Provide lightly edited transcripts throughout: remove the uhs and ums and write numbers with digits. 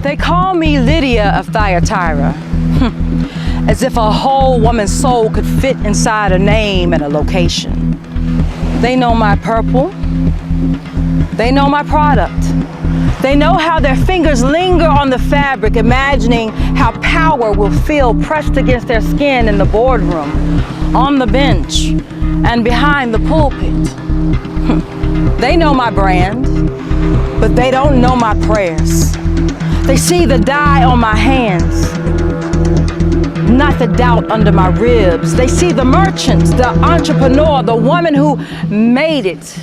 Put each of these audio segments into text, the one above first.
They call me Lydia of Thyatira, as if a whole woman's soul could fit inside a name and a location. They know my purple. They know my product. They know how their fingers linger on the fabric, imagining how power will feel pressed against their skin in the boardroom, on the bench, and behind the pulpit. They know my brand, but they don't know my prayers. They see the dye on my hands, not the doubt under my ribs. They see the merchant, the entrepreneur, the woman who made it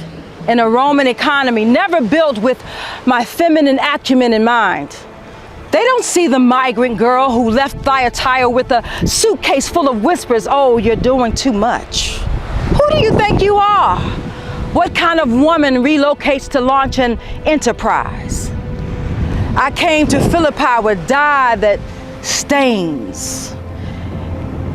in a Roman economy, never built with my feminine acumen in mind. They don't see the migrant girl who left Thyatira with a suitcase full of whispers, "Oh, you're doing too much." Who do you think you are? What kind of woman relocates to launch an enterprise? I came to Philippi with dye that stains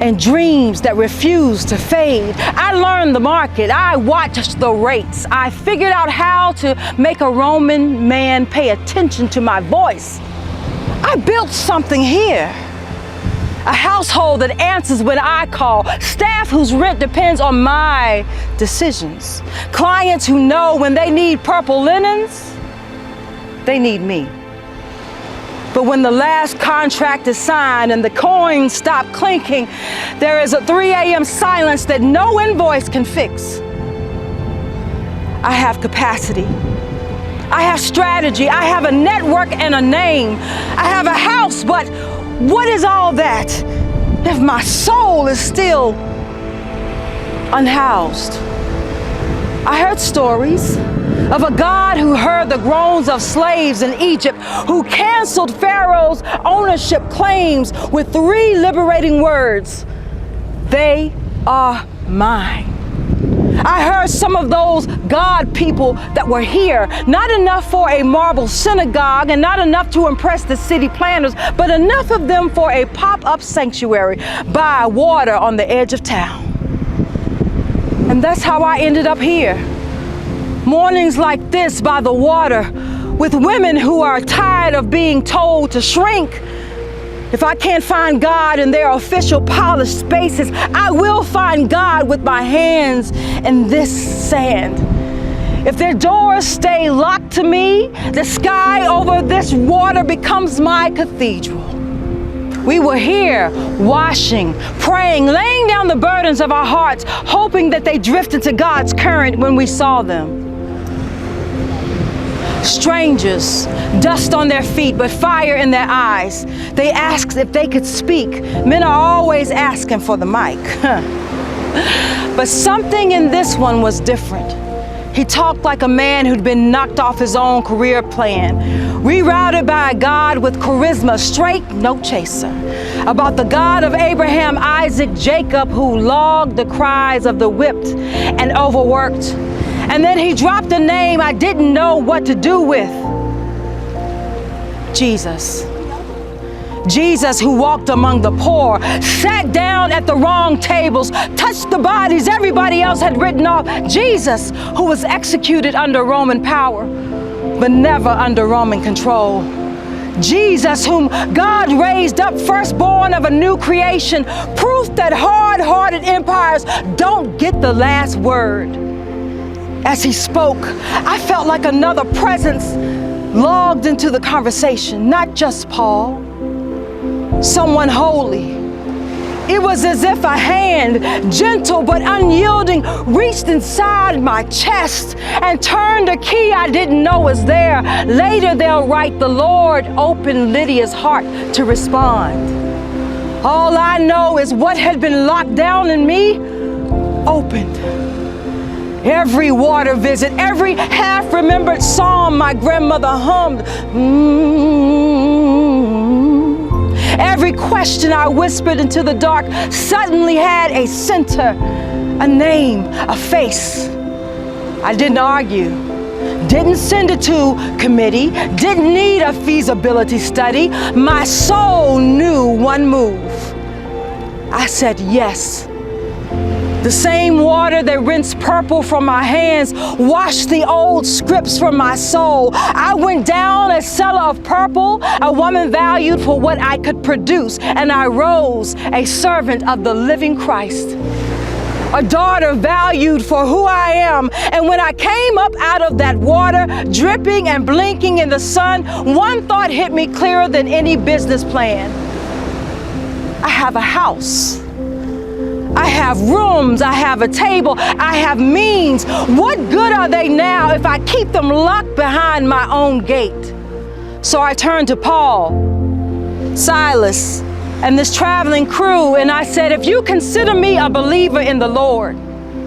and dreams that refuse to fade. I learned the market. I watched the rates. I figured out how to make a Roman man pay attention to my voice. I built something here. A household that answers when I call, staff whose rent depends on my decisions, clients who know when they need purple linens, they need me. But when the last contract is signed and the coins stop clinking, there is a 3 a.m. silence that no invoice can fix. I have capacity. I have strategy. I have a network and a name. I have a house, but what is all that if my soul is still unhoused? I heard stories of a God who heard the groans of slaves in Egypt, who canceled Pharaoh's ownership claims with 3 liberating words: "They are mine." I heard some of those God people that were here, not enough for a marble synagogue and not enough to impress the city planners, but enough of them for a pop-up sanctuary by water on the edge of town. And that's how I ended up here. Mornings like this by the water, with women who are tired of being told to shrink. If I can't find God in their official polished spaces, I will find God with my hands in this sand. If their doors stay locked to me, the sky over this water becomes my cathedral. We were here washing, praying, laying down the burdens of our hearts, hoping that they drift into God's current when we saw them. Strangers, dust on their feet, but fire in their eyes. They asked if they could speak. Men are always asking for the mic. But something in this one was different. He talked like a man who'd been knocked off his own career plan, rerouted by a God with charisma, straight, no chaser. About the God of Abraham, Isaac, Jacob, who logged the cries of the whipped and overworked. And then he dropped a name I didn't know what to do with. Jesus. Jesus, who walked among the poor, sat down at the wrong tables, touched the bodies everybody else had written off. Jesus, who was executed under Roman power, but never under Roman control. Jesus, whom God raised up, firstborn of a new creation, proof that hard-hearted empires don't get the last word. As he spoke, I felt like another presence logged into the conversation, not just Paul, someone holy. It was as if a hand, gentle but unyielding, reached inside my chest and turned a key I didn't know was there. Later they'll write, the Lord opened Lydia's heart to respond. All I know is what had been locked down in me opened. Every water visit, every half-remembered psalm my grandmother hummed. Every question I whispered into the dark suddenly had a center, a name, a face. I didn't argue, didn't send it to committee, didn't need a feasibility study. My soul knew one move. I said yes. The same water that rinsed purple from my hands washed the old scripts from my soul. I went down a cellar of purple, a woman valued for what I could produce, and I rose a servant of the living Christ. A daughter valued for who I am. And when I came up out of that water, dripping and blinking in the sun, one thought hit me clearer than any business plan. I have a house. I have rooms, I have a table, I have means. What good are they now if I keep them locked behind my own gate? So I turned to Paul, Silas, and this traveling crew, and I said, if you consider me a believer in the Lord,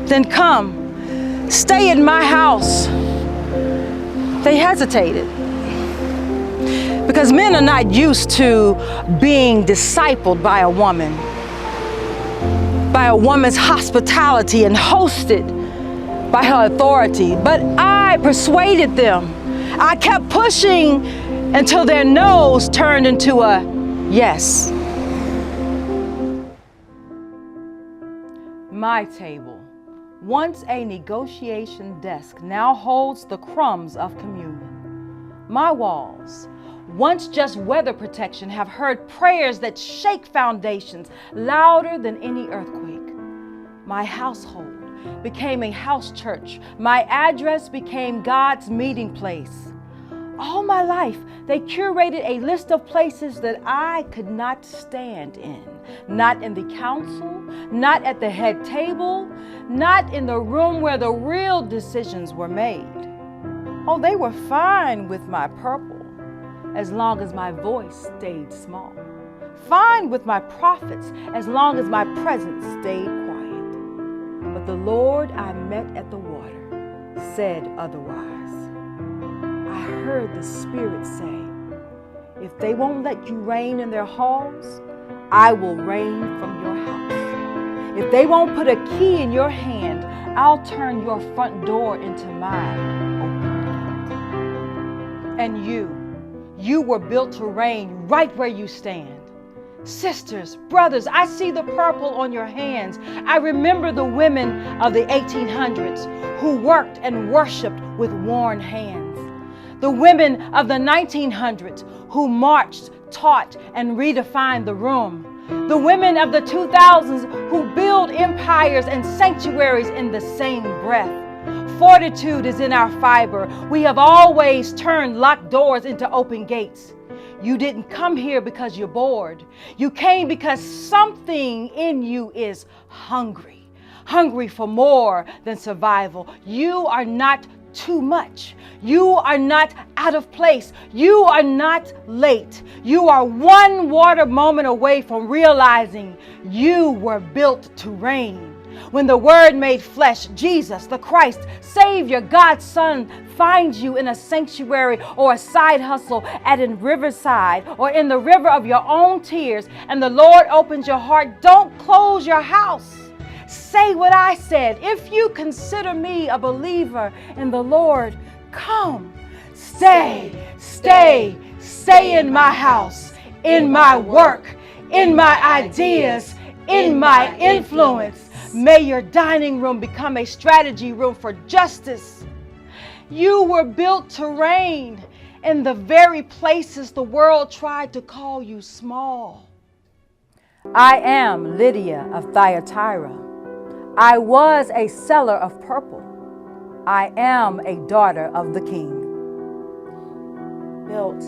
then come, stay in my house. They hesitated because men are not used to being discipled by a woman's hospitality and hosted by her authority. But I persuaded them. I kept pushing until their no's turned into a yes. My table, once a negotiation desk, now holds the crumbs of communion. My walls, once just weather protection, have heard prayers that shake foundations louder than any earthquake. My household became a house church. My address became God's meeting place. All my life, they curated a list of places that I could not stand in. Not in the council, not at the head table, not in the room where the real decisions were made. Oh, they were fine with my purple, as long as my voice stayed small. Fine with my prophets, as long as my presence stayed quiet. But the Lord I met at the water said otherwise. I heard the Spirit say, if they won't let you reign in their halls, I will reign from your house. If they won't put a key in your hand, I'll turn your front door into my open gate. And you were built to reign right where you stand. Sisters, brothers, I see the purple on your hands. I remember the women of the 1800s who worked and worshiped with worn hands. The women of the 1900s who marched, taught, and redefined the room. The women of the 2000s who build empires and sanctuaries in the same breath. Fortitude is in our fiber. We have always turned locked doors into open gates. You didn't come here because you're bored. You came because something in you is hungry. Hungry for more than survival. You are not too much. You are not out of place. You are not late. You are one water moment away from realizing you were built to reign. When the Word made flesh, Jesus, the Christ, Savior, God's Son, finds you in a sanctuary or a side hustle at a riverside or in the river of your own tears, and the Lord opens your heart, don't close your house. Say what I said. If you consider me a believer in the Lord, come, stay in my house, in my work, in my ideas, in my influence. May your dining room become a strategy room for justice. You were built to reign in the very places the world tried to call you small. I am Lydia of Thyatira. I was a seller of purple. I am a daughter of the King. Built